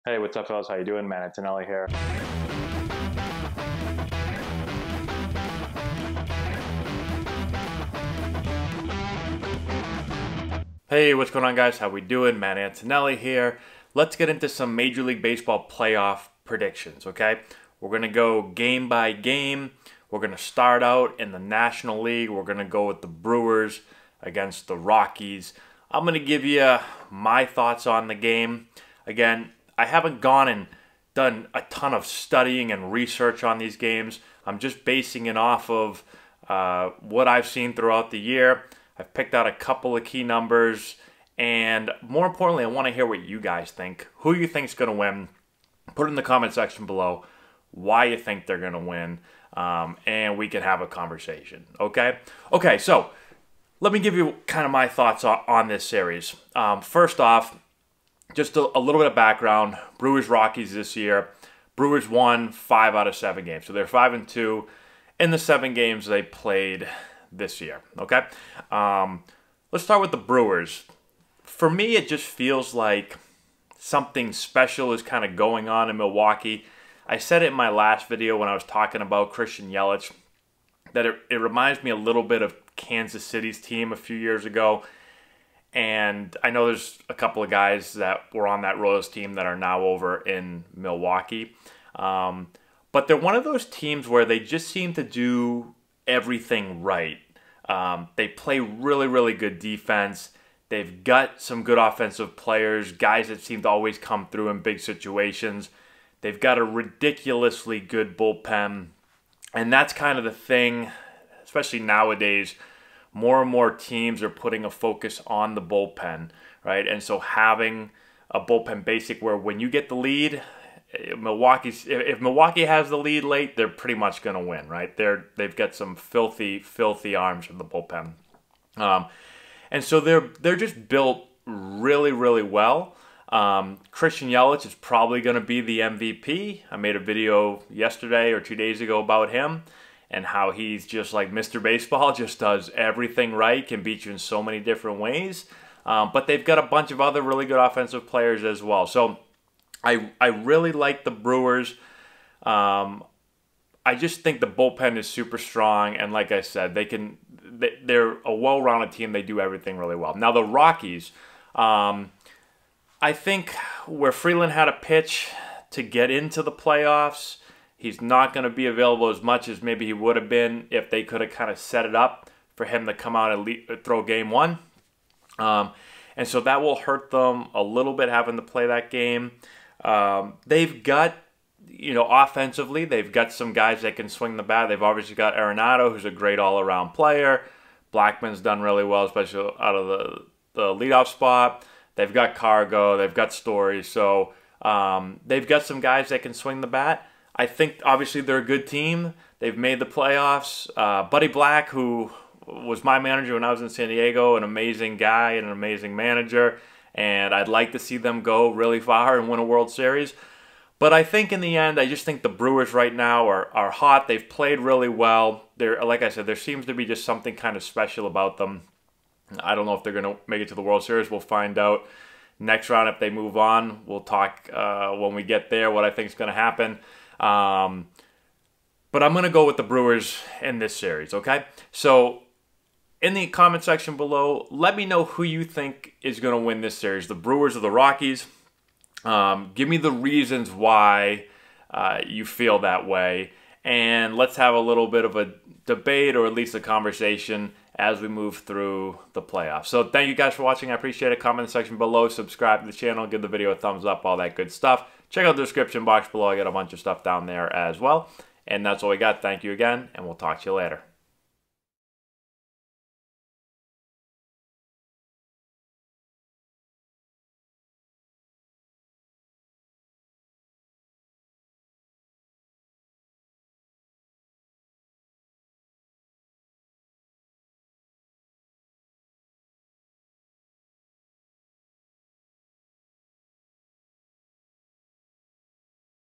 Hey, what's up, fellas? How you doing? Man, Antonelli here. Hey, what's going on, guys? How we doing? Matt Antonelli here. Let's get into some Major League Baseball playoff predictions, okay? We're going to go game by game. We're going to start out in the National League. We're going to go with the Brewers against the Rockies. I'm going to give you my thoughts on the game. Again, I haven't gone and done a ton of studying and research on these games. I'm just basing it off of what I've seen throughout the year. I've picked out a couple of key numbers, and more importantly, I want to hear what you guys think. Who you think is going to win? Put it in the comment section below why you think they're going to win, and we can have a conversation, okay? Okay, so let me give you kind of my thoughts on this series. First off, just a little bit of background. Brewers Rockies this year. Brewers won 5 out of 7 games, so they're 5-2 in the 7 games they played this year, okay? Let's start with the Brewers. For me, it just feels like something special is kind of going on in Milwaukee. I said it in my last video when I was talking about Christian Yelich, that it reminds me a little bit of Kansas City's team a few years ago. And I know there's a couple of guys that were on that Royals team that are now over in Milwaukee. But they're one of those teams where they just seem to do everything right. They play really, really good defense. They've got some good offensive players, guys that seem to always come through in big situations. They've got a ridiculously good bullpen. And that's kind of the thing, especially nowadays. More and more teams are putting a focus on the bullpen, right? And so having a bullpen basic where when you get the lead, if Milwaukee has the lead late, they're pretty much going to win, right? They've got some filthy arms from the bullpen, and so they're just built really, really well. Christian Yelich is probably going to be the MVP. I made a video yesterday or 2 days ago about him and how he's just like Mr. Baseball, just does everything right, can beat you in so many different ways. But they've got a bunch of other really good offensive players as well. So I really like the Brewers. I just think the bullpen is super strong, and like I said, they're a well-rounded team. They do everything really well. Now the Rockies, I think where Freeland had a pitch to get into the playoffs, he's not going to be available as much as maybe he would have been if they could have kind of set it up for him to come out and throw game one. And so that will hurt them a little bit having to play that game. They've got, offensively, they've got some guys that can swing the bat. They've obviously got Arenado, who's a great all-around player. Blackman's done really well, especially out of the leadoff spot. They've got Cargo. They've got Story. So they've got some guys that can swing the bat. I think, obviously, they're a good team. They've made the playoffs. Buddy Black, who was my manager when I was in San Diego, an amazing guy and an amazing manager. And I'd like to see them go really far and win a World Series. But I think in the end, I just think the Brewers right now are hot. They've played really well. Like I said, there seems to be just something kind of special about them. I don't know if they're going to make it to the World Series. We'll find out next round if they move on. We'll talk when we get there what I think is going to happen. But I'm going to go with the Brewers in this series, okay? So in the comment section below, let me know who you think is going to win this series, the Brewers or the Rockies. Give me the reasons why you feel that way, and let's have a little bit of a debate or at least a conversation as we move through the playoffs. So thank you guys for watching. I appreciate it. Comment section below, subscribe to the channel, give the video a thumbs up, all that good stuff. Check out the description box below. I got a bunch of stuff down there as well. And that's all we got. Thank you again, and we'll talk to you later.